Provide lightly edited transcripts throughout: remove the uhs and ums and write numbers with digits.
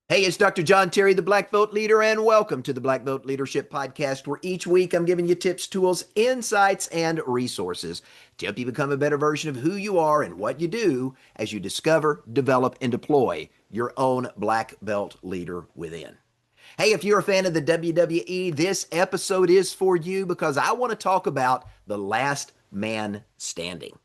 Hey, it's Dr. John Terry, the Black Belt Leader, and welcome to the Black Belt Leadership Podcast, where each week I'm giving you tips, tools, insights, and resources to help you become a better version of who you are and what you do as you discover, develop, and deploy your own Black Belt leader within. Hey, if you're a fan of the WWE, this episode is for you because I want to talk about the last man standing.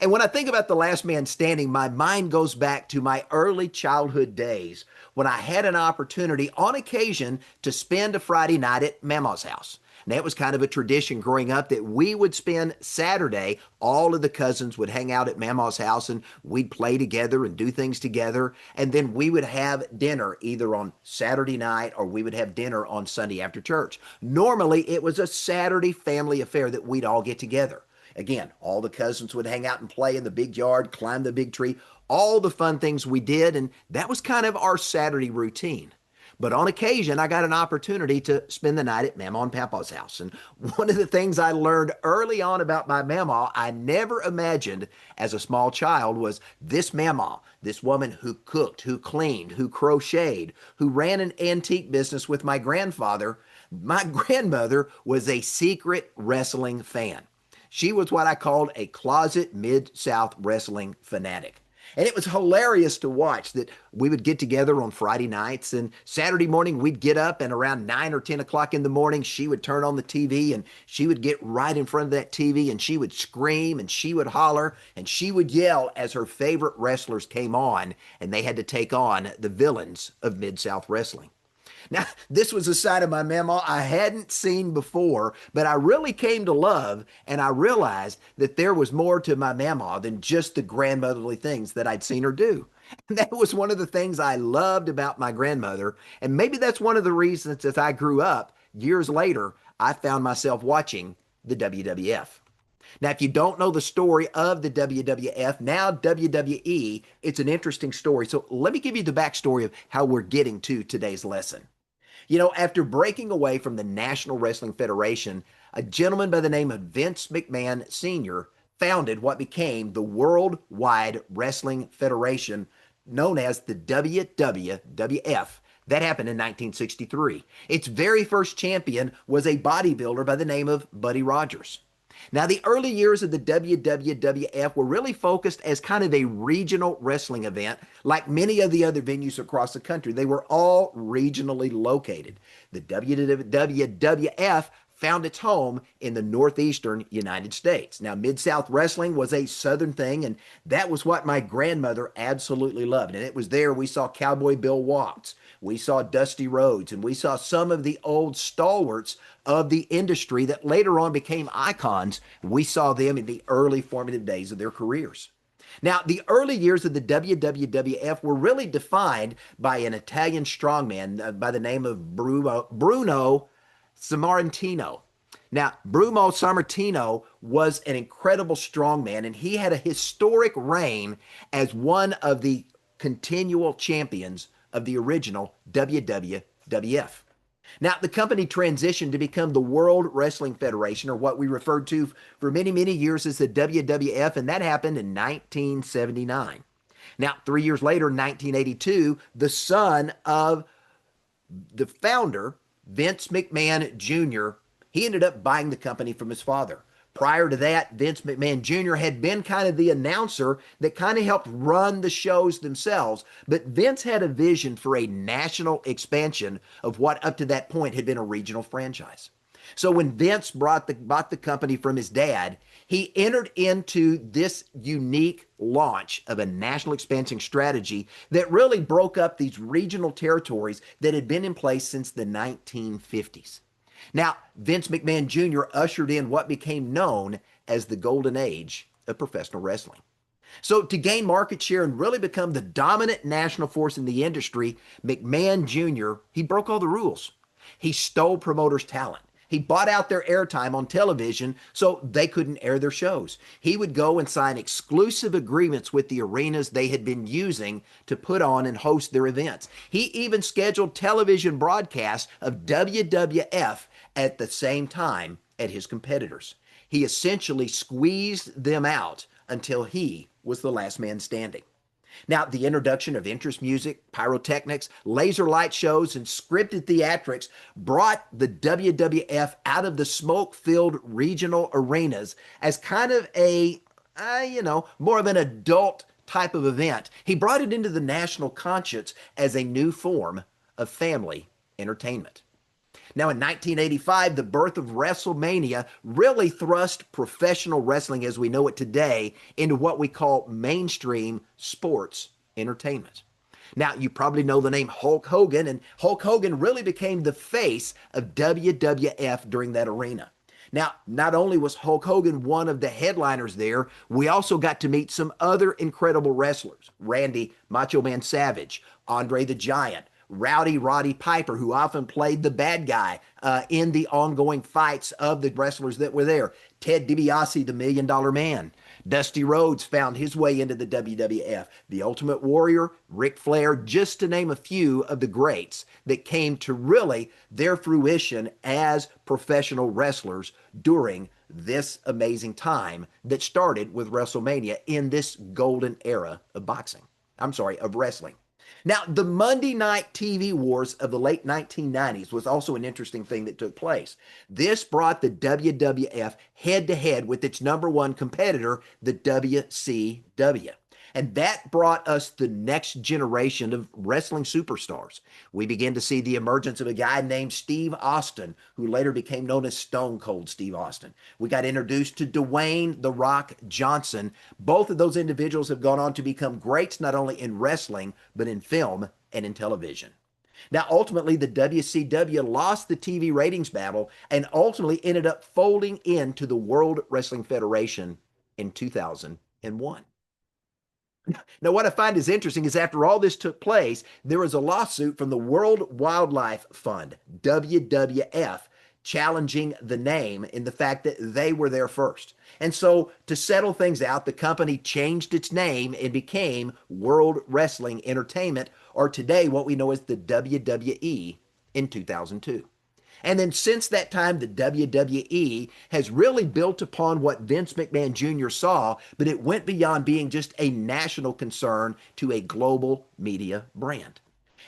And when I think about the last man standing, my mind goes back to my early childhood days when I had an opportunity on occasion to spend a Friday night at Mama's house. And that was kind of a tradition growing up that we would spend Saturday, all of the cousins would hang out at Mama's house and we'd play together and do things together. And then we would have dinner either on Saturday night or we would have dinner on Sunday after church. Normally, it was a Saturday family affair that we'd all get together. Again, all the cousins would hang out and play in the big yard, climb the big tree, all the fun things we did. And that was kind of our Saturday routine. But on occasion, I got an opportunity to spend the night at Mama and Papa's house. And one of the things I learned early on about my Mama, I never imagined as a small child, was this Mama, this woman who cooked, who cleaned, who crocheted, who ran an antique business with my grandfather. My grandmother was a secret wrestling fan. She was what I called a closet Mid-South wrestling fanatic. And it was hilarious to watch that we would get together on Friday nights and Saturday morning we'd get up and around 9 or 10 o'clock in the morning she would turn on the TV and she would get right in front of that TV and she would scream and she would holler and she would yell as her favorite wrestlers came on and they had to take on the villains of Mid-South wrestling. Now, this was a side of my mama I hadn't seen before, but I really came to love, and I realized that there was more to my mama than just the grandmotherly things that I'd seen her do. And that was one of the things I loved about my grandmother, and maybe that's one of the reasons as I grew up, years later, I found myself watching the WWF. Now, if you don't know the story of the WWF, now WWE, it's an interesting story. So let me give you the backstory of how we're getting to today's lesson. After breaking away from the National Wrestling Federation, a gentleman by the name of Vince McMahon Sr. founded what became the Worldwide Wrestling Federation, known as the WWF. That happened in 1963. Its very first champion was a bodybuilder by the name of Buddy Rogers. Now, the early years of the WWF were really focused as kind of a regional wrestling event, like many of the other venues across the country. They were all regionally located. The WWF found its home in the northeastern United States. Now, Mid-South Wrestling was a southern thing, and that was what my grandmother absolutely loved. And it was there we saw Cowboy Bill Watts, we saw Dusty Rhodes, and we saw some of the old stalwarts of the industry that later on became icons. We saw them in the early formative days of their careers. Now, the early years of the WWF were really defined by an Italian strongman by the name of Bruno Sammartino. Now, Bruno Sammartino was an incredible strongman, and he had a historic reign as one of the continual champions of the original WWF. Now, the company transitioned to become the World Wrestling Federation, or what we referred to for many, many years as the WWF, and that happened in 1979. Now, 3 years later, in 1982, the son of the founder, Vince McMahon Jr., he ended up buying the company from his father. Prior to that, Vince McMahon Jr. had been kind of the announcer that kind of helped run the shows themselves. But Vince had a vision for a national expansion of what up to that point had been a regional franchise. So when Vince bought the company from his dad, he entered into this unique launch of a national expansion strategy that really broke up these regional territories that had been in place since the 1950s. Now, Vince McMahon Jr. ushered in what became known as the golden age of professional wrestling. So to gain market share and really become the dominant national force in the industry, McMahon Jr., he broke all the rules. He stole promoters' talent. He bought out their airtime on television so they couldn't air their shows. He would go and sign exclusive agreements with the arenas they had been using to put on and host their events. He even scheduled television broadcasts of WWF at the same time at his competitors. He essentially squeezed them out until he was the last man standing. Now, the introduction of interest music, pyrotechnics, laser light shows, and scripted theatrics brought the WWF out of the smoke filled regional arenas as kind of more of an adult type of event. He brought it into the national conscience as a new form of family entertainment. Now, in 1985, the birth of WrestleMania really thrust professional wrestling as we know it today into what we call mainstream sports entertainment. Now, you probably know the name Hulk Hogan, and Hulk Hogan really became the face of WWF during that arena. Now, not only was Hulk Hogan one of the headliners there, we also got to meet some other incredible wrestlers. Randy Macho Man Savage, Andre the Giant, Rowdy Roddy Piper, who often played the bad guy in the ongoing fights of the wrestlers that were there. Ted DiBiase, the $1 Million Man. Dusty Rhodes found his way into the WWF. The Ultimate Warrior, Ric Flair, just to name a few of the greats that came to really their fruition as professional wrestlers during this amazing time that started with WrestleMania in this golden era of of wrestling. Now, the Monday night TV wars of the late 1990s was also an interesting thing that took place. This brought the WWF head to head with its number one competitor, the WCW. And that brought us the next generation of wrestling superstars. We began to see the emergence of a guy named Steve Austin, who later became known as Stone Cold Steve Austin. We got introduced to Dwayne "The Rock" Johnson. Both of those individuals have gone on to become greats not only in wrestling, but in film and in television. Now, ultimately, the WCW lost the TV ratings battle and ultimately ended up folding into the World Wrestling Federation in 2001. Now, what I find is interesting is after all this took place, there was a lawsuit from the World Wildlife Fund, WWF, challenging the name in the fact that they were there first. And so to settle things out, the company changed its name and became World Wrestling Entertainment, or today what we know as the WWE, in 2002. And then since that time, the WWE has really built upon what Vince McMahon Jr. saw, but it went beyond being just a national concern to a global media brand.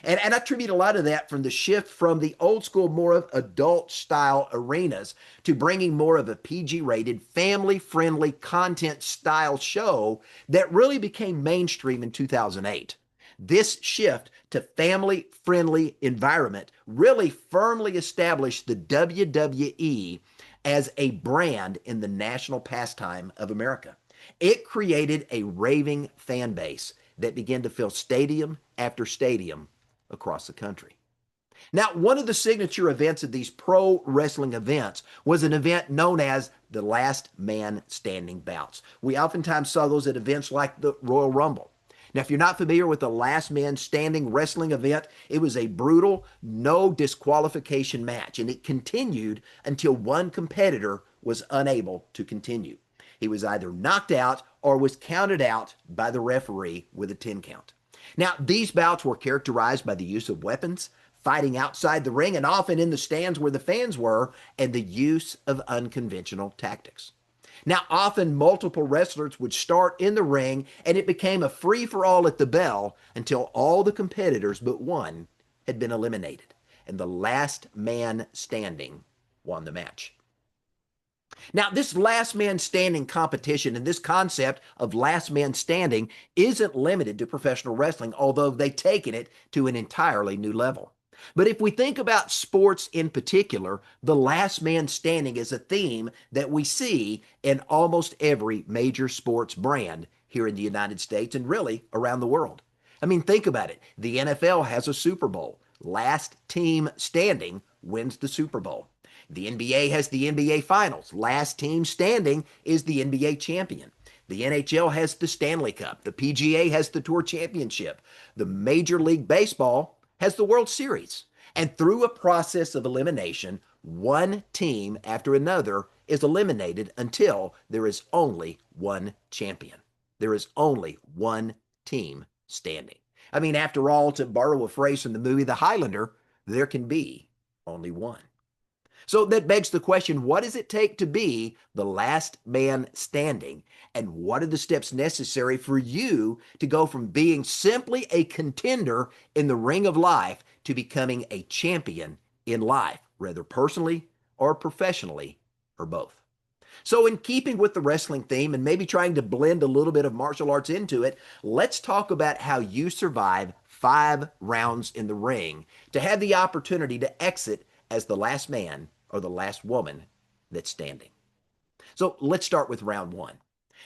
And I attribute a lot of that from the shift from the old school, more of adult style arenas to bringing more of a PG rated, family friendly content style show that really became mainstream in 2008. This shift to family-friendly environment really firmly established the WWE as a brand in the national pastime of America. It created a raving fan base that began to fill stadium after stadium across the country. Now, one of the signature events of these pro wrestling events was an event known as the Last Man Standing bouts. We oftentimes saw those at events like the Royal Rumble. Now, if you're not familiar with the Last Man Standing wrestling event, it was a brutal, no disqualification match, and it continued until one competitor was unable to continue. He was either knocked out or was counted out by the referee with a 10 count. Now, these bouts were characterized by the use of weapons, fighting outside the ring and often in the stands where the fans were, and the use of unconventional tactics. Now, often multiple wrestlers would start in the ring, and it became a free-for-all at the bell until all the competitors but one had been eliminated, and the last man standing won the match. Now, this last man standing competition and this concept of last man standing isn't limited to professional wrestling, although they've taken it to an entirely new level. But if we think about sports in particular, the last man standing is a theme that we see in almost every major sports brand here in the United States and really around the world. I mean, think about it. The NFL has a Super Bowl. Last team standing wins the Super Bowl. The NBA has the NBA Finals. Last team standing is the NBA champion. The NHL has the Stanley Cup. The PGA has the Tour Championship. The Major League Baseball has the World Series. And through a process of elimination, one team after another is eliminated until there is only one champion. There is only one team standing. I mean, after all, to borrow a phrase from the movie The Highlander, there can be only one. So that begs the question, what does it take to be the last man standing? And what are the steps necessary for you to go from being simply a contender in the ring of life to becoming a champion in life, whether personally or professionally or both? So, in keeping with the wrestling theme and maybe trying to blend a little bit of martial arts into it, let's talk about how you survive 5 rounds in the ring to have the opportunity to exit as the last man or the last woman that's standing. So, let's start with round one.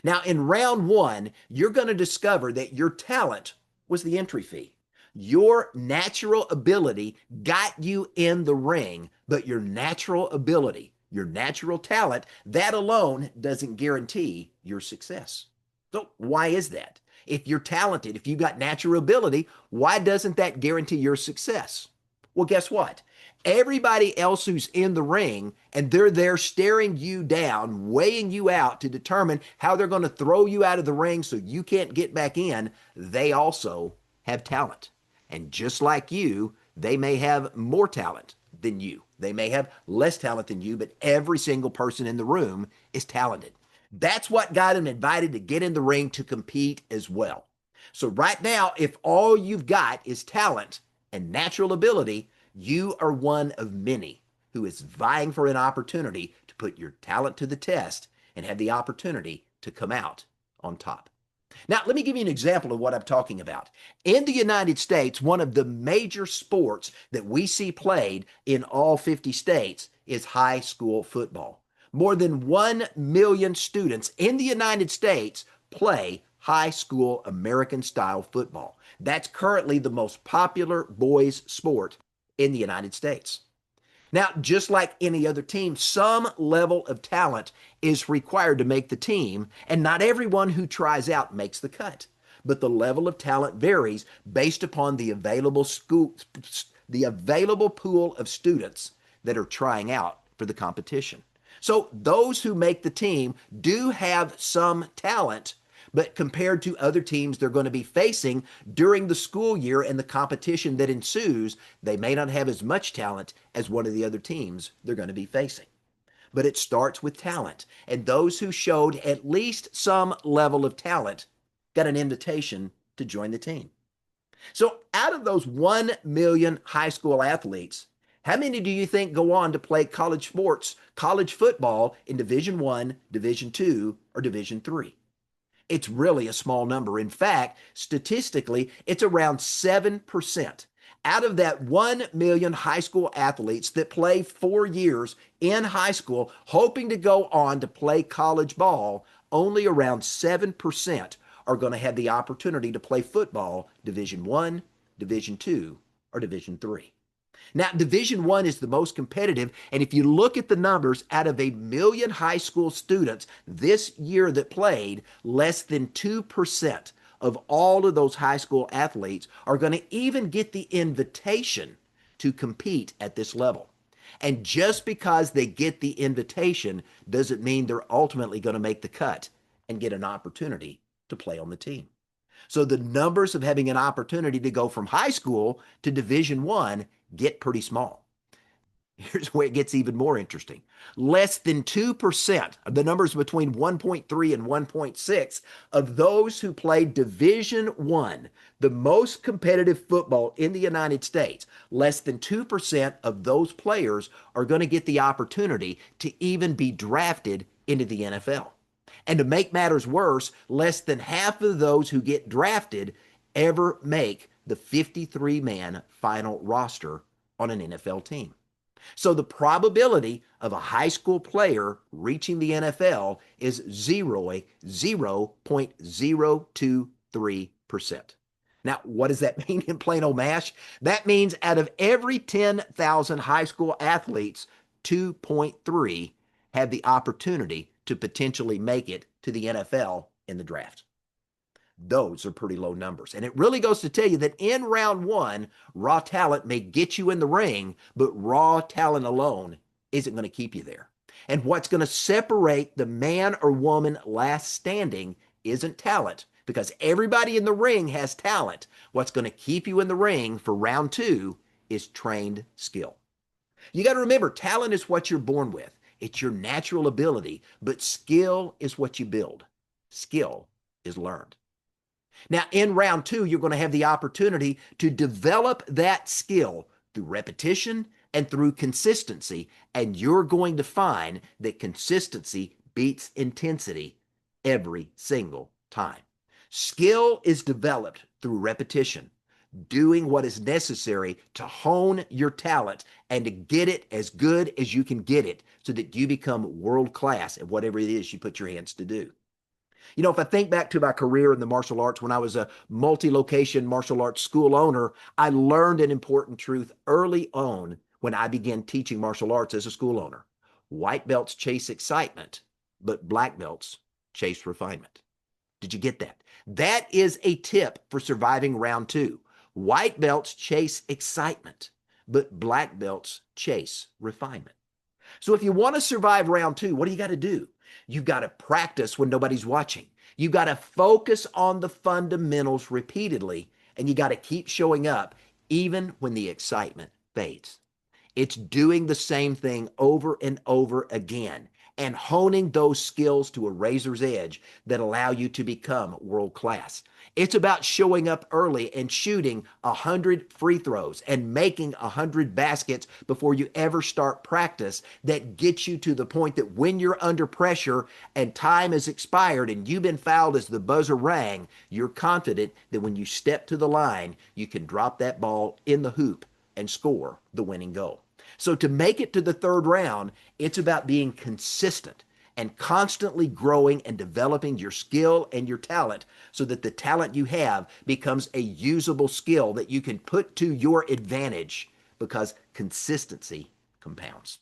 Now, in round one, you're going to discover that your talent was the entry fee. Your natural ability got you in the ring, but your natural ability, your natural talent, that alone doesn't guarantee your success. So, why is that? If you're talented, if you've got natural ability, why doesn't that guarantee your success? Well, guess what? Everybody else who's in the ring and they're there staring you down, weighing you out to determine how they're going to throw you out of the ring so you can't get back in, they also have talent. And just like you, they may have more talent than you. They may have less talent than you, but every single person in the room is talented. That's what got them invited to get in the ring to compete as well. So right now, if all you've got is talent and natural ability, you are one of many who is vying for an opportunity to put your talent to the test and have the opportunity to come out on top. Now, let me give you an example of what I'm talking about. In the United States, one of the major sports that we see played in all 50 states is high school football. More than 1 million students in the United States play high school American style football. That's currently the most popular boys' sport in the United States. Now, just like any other team, some level of talent is required to make the team, and not everyone who tries out makes the cut. But the level of talent varies based upon the available pool of students that are trying out for the competition. So those who make the team do have some talent, but compared to other teams they're going to be facing during the school year and the competition that ensues, they may not have as much talent as one of the other teams they're going to be facing. But it starts with talent, and those who showed at least some level of talent got an invitation to join the team. So out of those 1 million high school athletes, how many do you think go on to play college sports, college football in Division I, Division II, or Division III? It's really a small number. In fact, statistically, it's around 7%. Out of that 1 million high school athletes that play 4 years in high school, hoping to go on to play college ball, only around 7% are going to have the opportunity to play football Division I, Division II, or Division III. Now, Division I is the most competitive, and if you look at the numbers, out of 1 million high school students this year that played, less than 2% of all of those high school athletes are going to even get the invitation to compete at this level. And just because they get the invitation doesn't mean they're ultimately going to make the cut and get an opportunity to play on the team. So the numbers of having an opportunity to go from high school to Division I get pretty small. Here's where it gets even more interesting. Less than 2% of the numbers between 1.3 and 1.6 of those who played Division I, the most competitive football in the United States, less than 2% of those players are going to get the opportunity to even be drafted into the NFL. And to make matters worse, less than half of those who get drafted ever make the 53-man final roster on an NFL team. So the probability of a high school player reaching the NFL is 0.023%. Now, what does that mean in plain old mash? That means out of every 10,000 high school athletes, 2.3 have the opportunity to potentially make it to the NFL in the draft. Those are pretty low numbers. And it really goes to tell you that in round one, raw talent may get you in the ring, but raw talent alone isn't going to keep you there. And what's going to separate the man or woman last standing isn't talent, because everybody in the ring has talent. What's going to keep you in the ring for round two is trained skill. You got to remember, talent is what you're born with. It's your natural ability, but skill is what you build. Skill is learned. Now, in round two, you're going to have the opportunity to develop that skill through repetition and through consistency. And you're going to find that consistency beats intensity every single time. Skill is developed through repetition, doing what is necessary to hone your talent and to get it as good as you can get it so that you become world class at whatever it is you put your hands to do. You know, if I think back to my career in the martial arts, when I was a multi-location martial arts school owner, I learned an important truth early on when I began teaching martial arts as a school owner. White belts chase excitement, but black belts chase refinement. Did you get that? That is a tip for surviving round two. White belts chase excitement, but black belts chase refinement. So if you want to survive round two, what do you got to do? You've got to practice when nobody's watching. You've got to focus on the fundamentals repeatedly, and you got to keep showing up even when the excitement fades. It's doing the same thing over and over again and honing those skills to a razor's edge that allow you to become world class. It's about showing up early and shooting 100 free throws and making 100 baskets before you ever start practice that gets you to the point that when you're under pressure and time has expired and you've been fouled as the buzzer rang, you're confident that when you step to the line, you can drop that ball in the hoop and score the winning goal. So to make it to the third round, it's about being consistent and constantly growing and developing your skill and your talent so that the talent you have becomes a usable skill that you can put to your advantage because consistency compounds.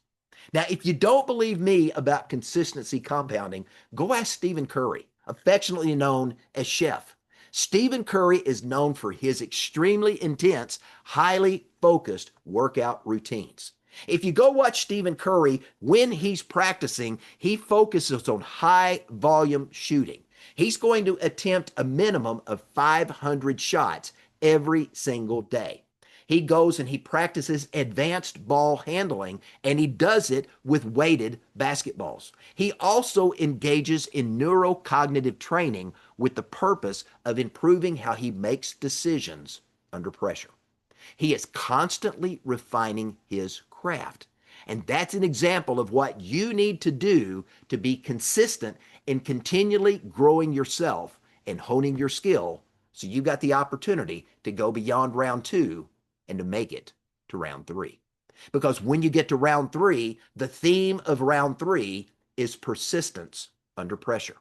Now, if you don't believe me about consistency compounding, go ask Stephen Curry, affectionately known as Chef. Stephen Curry is known for his extremely intense, highly focused workout routines. If you go watch Stephen Curry, when he's practicing, he focuses on high volume shooting. He's going to attempt a minimum of 500 shots every single day. He goes and he practices advanced ball handling, and he does it with weighted basketballs. He also engages in neurocognitive training with the purpose of improving how he makes decisions under pressure. He is constantly refining his craft. And that's an example of what you need to do to be consistent in continually growing yourself and honing your skill so you've got the opportunity to go beyond round two and to make it to round three. Because when you get to round three, the theme of round three is persistence under pressure.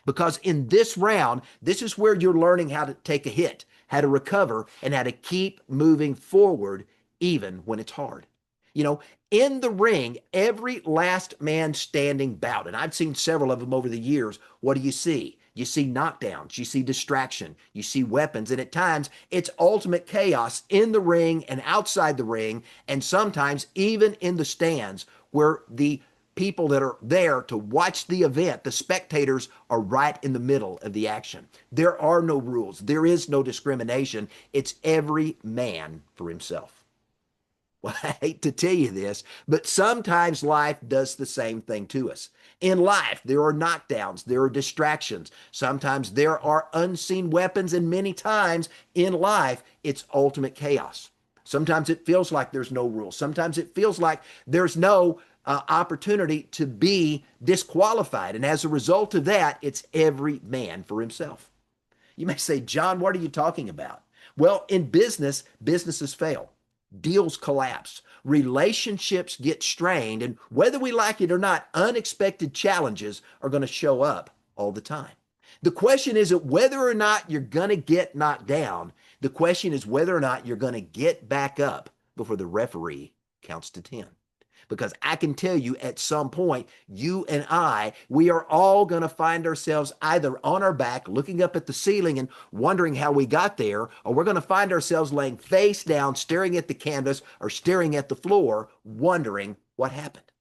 Because in this round, this is where you're learning how to take a hit, how to recover, and how to keep moving forward even when it's hard. You know, in the ring, every last man standing bout, and I've seen several of them over the years, what do you see? You see knockdowns, you see distraction, you see weapons, and at times it's ultimate chaos in the ring and outside the ring, and sometimes even in the stands where the people that are there to watch the event, the spectators, are right in the middle of the action. There are no rules. There is no discrimination. It's every man for himself. Well, I hate to tell you this, but sometimes life does the same thing to us. In life, there are knockdowns, there are distractions. Sometimes there are unseen weapons, and many times in life, it's ultimate chaos. Sometimes it feels like there's no rules. Sometimes it feels like there's no opportunity to be disqualified. And as a result of that, it's every man for himself. You may say, John, what are you talking about? Well, in business, businesses fail. Deals collapse, relationships get strained, and whether we like it or not, unexpected challenges are going to show up all the time. The question isn't whether or not you're going to get knocked down. The question is whether or not you're going to get back up before the referee counts to 10. Because I can tell you at some point, you and we are all going to find ourselves either on our back, looking up at the ceiling and wondering how we got there, or we're going to find ourselves laying face down, staring at the canvas or staring at the floor, wondering what happened.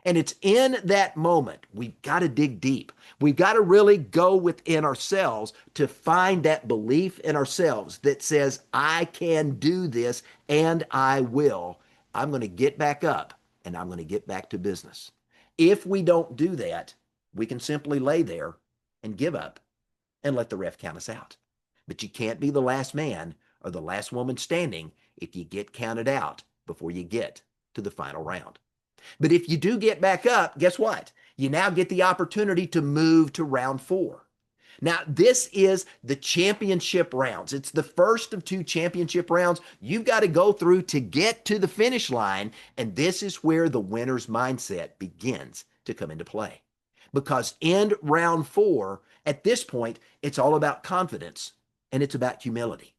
And it's in that moment, we've got to dig deep. We've got to really go within ourselves to find that belief in ourselves that says, I can do this and I will. I'm going to get back up and I'm going to get back to business. If we don't do that, we can simply lay there and give up and let the ref count us out. But you can't be the last man or the last woman standing if you get counted out before you get to the final round. But if you do get back up, guess what? You now get the opportunity to move to round 4. Now, this is the championship rounds. It's the first of 2 championship rounds you've got to go through to get to the finish line, and this is where the winner's mindset begins to come into play. Because in round 4, at this point, it's all about confidence and it's about humility.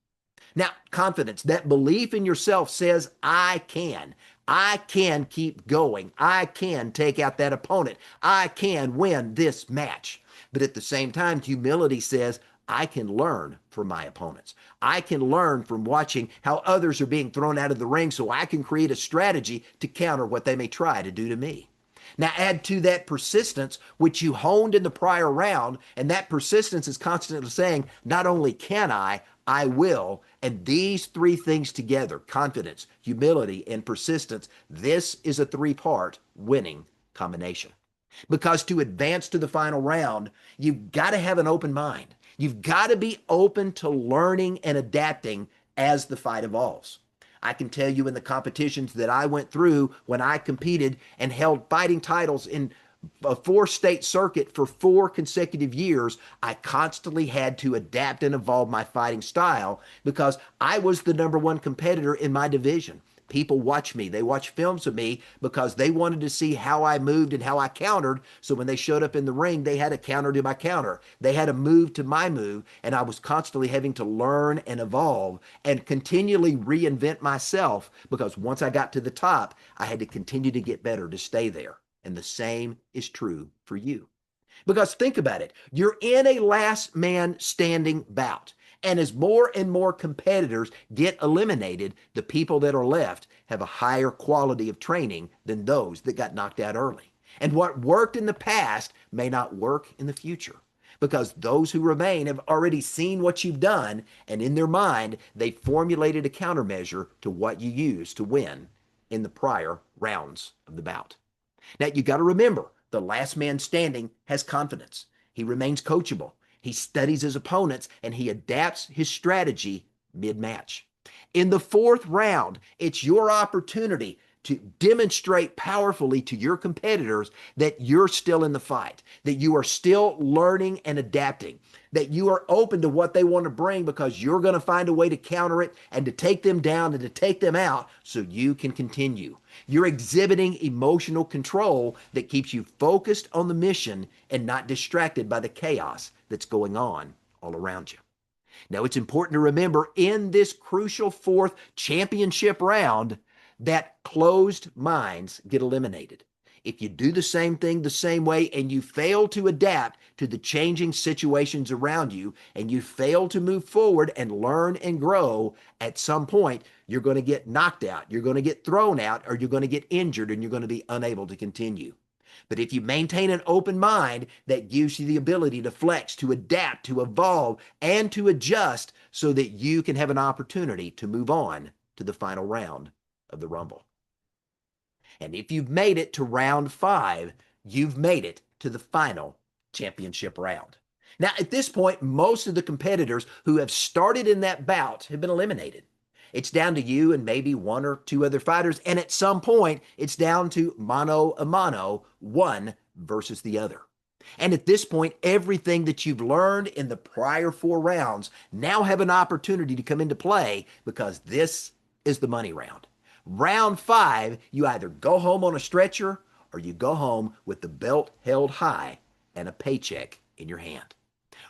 Now, confidence, that belief in yourself says, I can. I can keep going. I can take out that opponent. I can win this match. But at the same time, humility says, I can learn from my opponents. I can learn from watching how others are being thrown out of the ring so I can create a strategy to counter what they may try to do to me. Now add to that persistence, which you honed in the prior round, and that persistence is constantly saying, not only can I will. And these 3 things together, confidence, humility, and persistence, this is a 3-part winning combination. Because to advance to the final round, you've got to have an open mind. You've got to be open to learning and adapting as the fight evolves. I can tell you in the competitions that I went through when I competed and held fighting titles in a 4-state circuit for 4 consecutive years, I constantly had to adapt and evolve my fighting style because I was the #1 competitor in my division. People watch me. They watch films of me because they wanted to see how I moved and how I countered. So when they showed up in the ring, they had a counter to my counter. They had a move to my move, and I was constantly having to learn and evolve and continually reinvent myself because once I got to the top, I had to continue to get better to stay there. And the same is true for you. Because think about it, you're in a last man standing bout. And as more and more competitors get eliminated, the people that are left have a higher quality of training than those that got knocked out early. And what worked in the past may not work in the future because those who remain have already seen what you've done, and in their mind, they formulated a countermeasure to what you used to win in the prior rounds of the bout. Now, you got to remember, the last man standing has confidence. He remains coachable. He studies his opponents and he adapts his strategy mid-match. In the 4th round, it's your opportunity to demonstrate powerfully to your competitors that you're still in the fight, that you are still learning and adapting, that you are open to what they want to bring because you're going to find a way to counter it and to take them down and to take them out so you can continue. You're exhibiting emotional control that keeps you focused on the mission and not distracted by the chaos that's going on all around you. Now, it's important to remember in this crucial 4th championship round that closed minds get eliminated. If you do the same thing the same way and you fail to adapt to the changing situations around you and you fail to move forward and learn and grow, at some point you're going to get knocked out, you're going to get thrown out, or you're going to get injured and you're going to be unable to continue. But if you maintain an open mind, that gives you the ability to flex, to adapt, to evolve, and to adjust so that you can have an opportunity to move on to the final round of the Rumble. And if you've made it to round 5, you've made it to the final championship round. Now, at this point, most of the competitors who have started in that bout have been eliminated. It's down to you and maybe 1 or 2 other fighters, and at some point, it's down to mano a mano, one versus the other. And at this point, everything that you've learned in the prior 4 rounds now have an opportunity to come into play because this is the money round. Round 5, you either go home on a stretcher or you go home with the belt held high and a paycheck in your hand.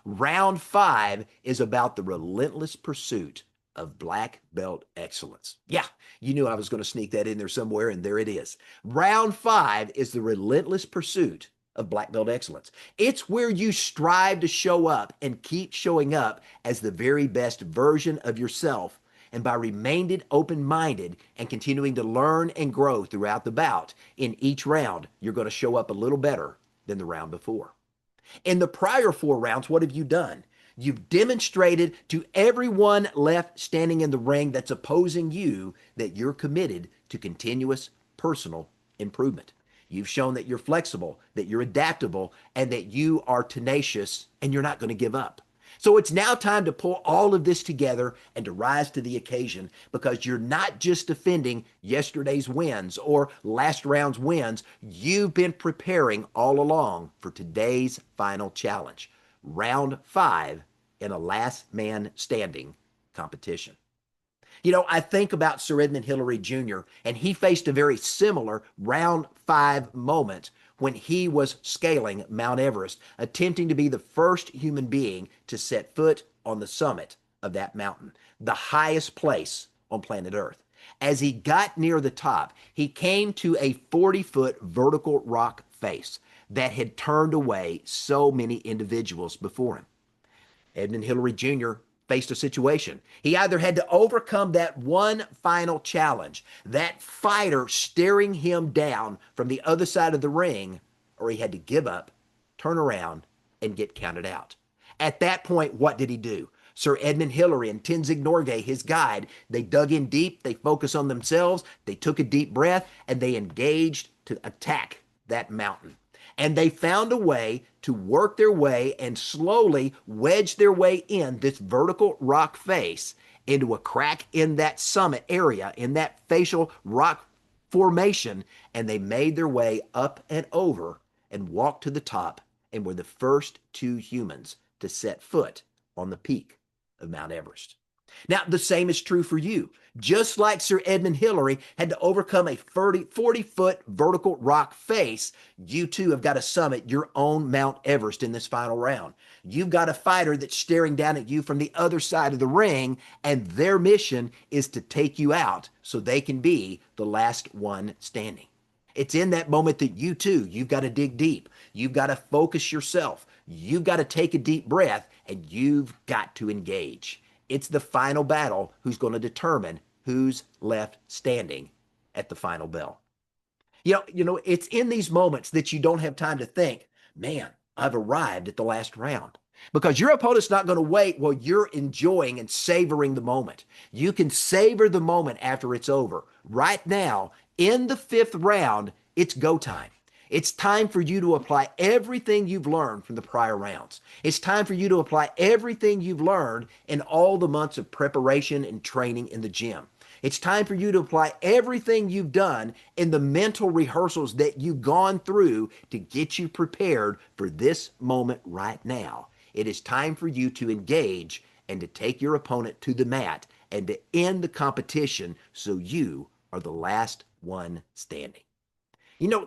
Round 5 is about the relentless pursuit of black belt excellence. Yeah, you knew I was going to sneak that in there somewhere, and there it is. Round 5 is the relentless pursuit of black belt excellence. It's where you strive to show up and keep showing up as the very best version of yourself. And by remaining open-minded and continuing to learn and grow throughout the bout, in each round, you're going to show up a little better than the round before. In the prior 4 rounds, what have you done? You've demonstrated to everyone left standing in the ring that's opposing you that you're committed to continuous personal improvement. You've shown that you're flexible, that you're adaptable, and that you are tenacious and you're not going to give up. So it's now time to pull all of this together and to rise to the occasion, because you're not just defending yesterday's wins or last round's wins. You've been preparing all along for today's final challenge, round 5 in a last man standing competition. You know, I think about Sir Edmund Hillary Jr., and he faced a very similar round 5 moment when he was scaling Mount Everest, attempting to be the first human being to set foot on the summit of that mountain, the highest place on planet Earth. As he got near the top, he came to a 40-foot vertical rock face that had turned away so many individuals before him. Edmund Hillary Jr. faced a situation. He either had to overcome that one final challenge, that fighter staring him down from the other side of the ring, or he had to give up, turn around, and get counted out. At that point, what did he do? Sir Edmund Hillary and Tenzing Norgay, his guide, they dug in deep, they focused on themselves, they took a deep breath, and they engaged to attack that mountain. And they found a way to work their way and slowly wedge their way in this vertical rock face into a crack in that summit area, in that facial rock formation, and they made their way up and over and walked to the top and were the first 2 humans to set foot on the peak of Mount Everest. Now, the same is true for you. Just like Sir Edmund Hillary had to overcome a 40-foot vertical rock face, you too have got to summit your own Mount Everest in this final round. You've got a fighter that's staring down at you from the other side of the ring, and their mission is to take you out so they can be the last one standing. It's in that moment that you too, you've got to dig deep. You've got to focus yourself. You've got to take a deep breath, and you've got to engage. It's the final battle who's going to determine who's left standing at the final bell. It's in these moments that you don't have time to think, man, I've arrived at the last round. Because your opponent's not going to wait while you're enjoying and savoring the moment. You can savor the moment after it's over. Right now, in the 5th round, it's go time. It's time for you to apply everything you've learned from the prior rounds. It's time for you to apply everything you've learned in all the months of preparation and training in the gym. It's time for you to apply everything you've done in the mental rehearsals that you've gone through to get you prepared for this moment right now. It is time for you to engage and to take your opponent to the mat and to end the competition so you are the last one standing.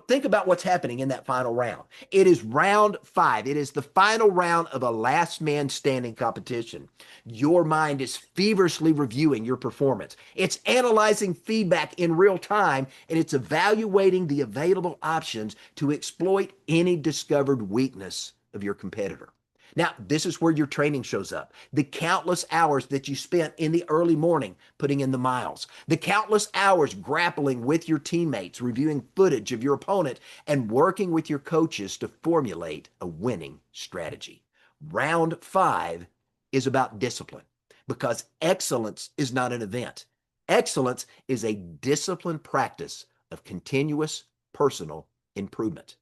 Think about what's happening in that final round. It is round 5. It is the final round of a last man standing competition. Your mind is feverishly reviewing your performance. It's analyzing feedback in real time, and it's evaluating the available options to exploit any discovered weakness of your competitor. Now, this is where your training shows up. The countless hours that you spent in the early morning putting in the miles. The countless hours grappling with your teammates, reviewing footage of your opponent, and working with your coaches to formulate a winning strategy. Round 5 is about discipline, because excellence is not an event. Excellence is a disciplined practice of continuous personal improvement.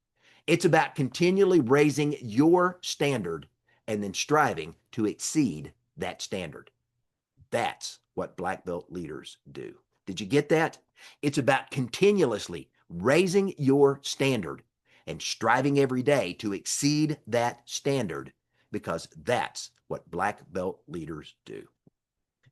It's about continually raising your standard and then striving to exceed that standard. That's what black belt leaders do. Did you get that? It's about continuously raising your standard and striving every day to exceed that standard, because that's what black belt leaders do.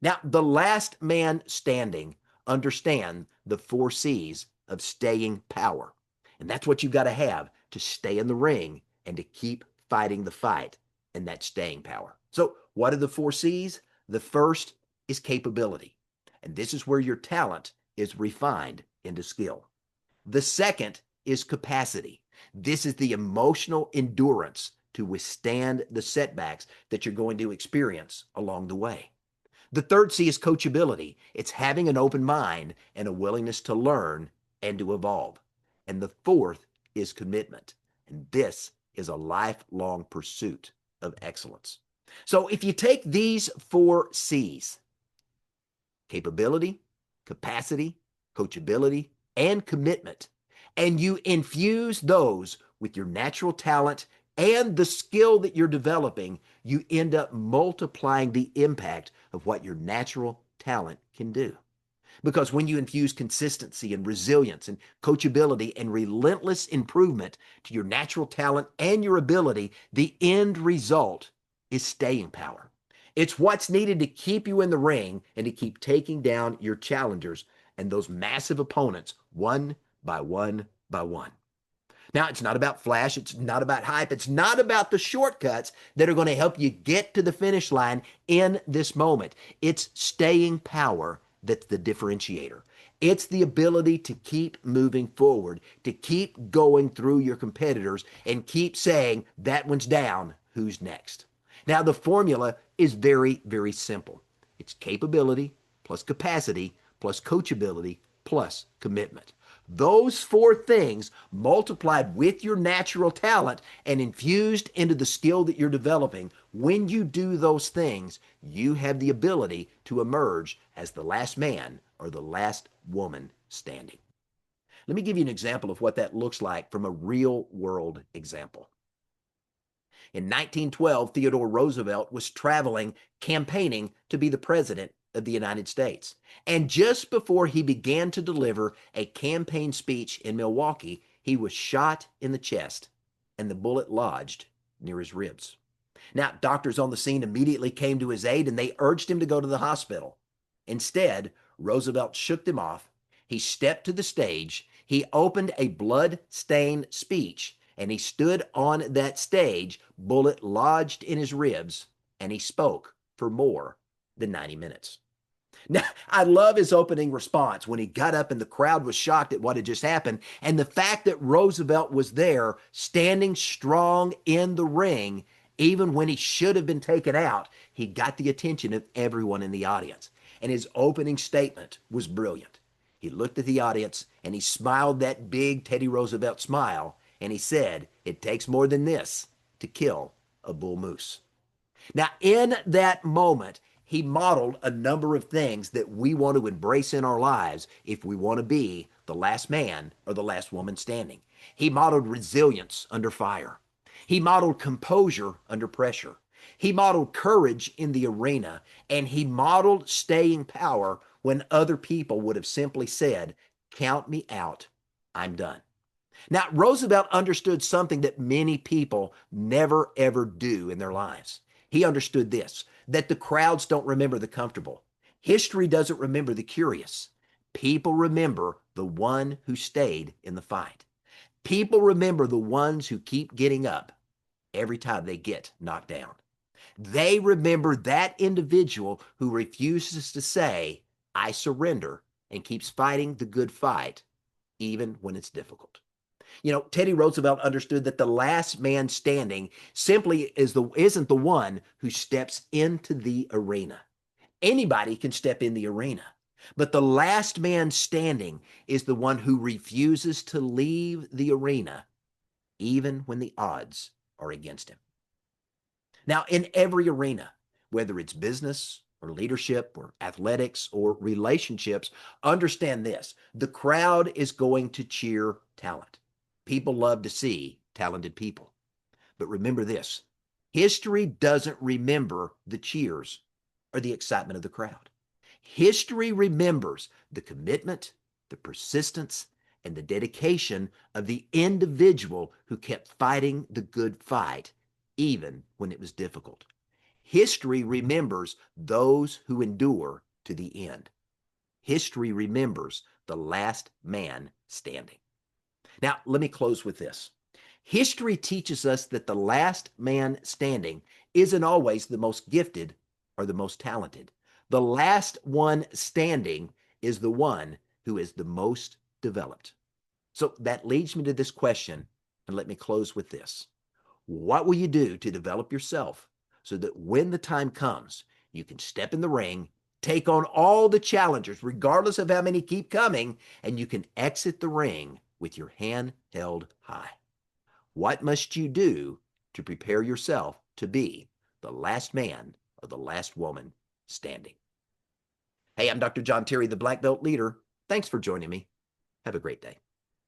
Now, the last man standing understand the 4 C's of staying power. And that's what you've got to have to stay in the ring and to keep fighting the fight, and that's staying power. So what are the 4 C's? The first is capability. And this is where your talent is refined into skill. The second is capacity. This is the emotional endurance to withstand the setbacks that you're going to experience along the way. The third C is coachability. It's having an open mind and a willingness to learn and to evolve. And the fourth is commitment. And this is a lifelong pursuit of excellence. So if you take these 4 C's, capability, capacity, coachability, and commitment, and you infuse those with your natural talent and the skill that you're developing, you end up multiplying the impact of what your natural talent can do. Because when you infuse consistency and resilience and coachability and relentless improvement to your natural talent and your ability, the end result is staying power. It's what's needed to keep you in the ring and to keep taking down your challengers and those massive opponents one by one by one. Now, it's not about flash. It's not about hype. It's not about the shortcuts that are going to help you get to the finish line in this moment. It's staying power that's the differentiator. It's the ability to keep moving forward, to keep going through your competitors and keep saying, that one's down, who's next? Now, the formula is very, very simple. It's capability plus capacity plus coachability plus commitment. Those four things multiplied with your natural talent and infused into the skill that you're developing, when you do those things, you have the ability to emerge as the last man or the last woman standing. Let me give you an example of what that looks like from a real world example. In 1912, Theodore Roosevelt was traveling, campaigning to be the president of the United States. And just before he began to deliver a campaign speech in Milwaukee, he was shot in the chest and the bullet lodged near his ribs. Now, doctors on the scene immediately came to his aid and they urged him to go to the hospital. Instead, Roosevelt shook them off. He stepped to the stage. He opened a blood-stained speech and he stood on that stage, bullet lodged in his ribs, and he spoke for more than 90 minutes. Now, I love his opening response when he got up and the crowd was shocked at what had just happened. And the fact that Roosevelt was there standing strong in the ring, even when he should have been taken out, he got the attention of everyone in the audience. And his opening statement was brilliant. He looked at the audience and he smiled that big Teddy Roosevelt smile. And he said, it takes more than this to kill a bull moose. Now, in that moment, he modeled a number of things that we want to embrace in our lives if we want to be the last man or the last woman standing. He modeled resilience under fire. He modeled composure under pressure. He modeled courage in the arena, and he modeled staying power when other people would have simply said, count me out, I'm done. Now, Roosevelt understood something that many people never ever do in their lives. He understood this, that the crowds don't remember the comfortable. History doesn't remember the curious. People remember the one who stayed in the fight. People remember the ones who keep getting up every time they get knocked down. They remember that individual who refuses to say, I surrender, and keeps fighting the good fight, even when it's difficult. You know, Teddy Roosevelt understood that the last man standing simply isn't the one who steps into the arena. Anybody can step in the arena, but the last man standing is the one who refuses to leave the arena, even when the odds are against him. Now, in every arena, whether it's business or leadership or athletics or relationships, understand this: the crowd is going to cheer talent. People love to see talented people. But remember this: history doesn't remember the cheers or the excitement of the crowd. History remembers the commitment, the persistence, and the dedication of the individual who kept fighting the good fight, even when it was difficult. History remembers those who endure to the end. History remembers the last man standing. Now, let me close with this. History teaches us that the last man standing isn't always the most gifted or the most talented. The last one standing is the one who is the most developed. So that leads me to this question, and let me close with this. What will you do to develop yourself so that when the time comes, you can step in the ring, take on all the challengers, regardless of how many keep coming, and you can exit the ring with your hand held high? What must you do to prepare yourself to be the last man or the last woman standing? Hey, I'm Dr. John Terry, the Black Belt Leader. Thanks for joining me. Have a great day.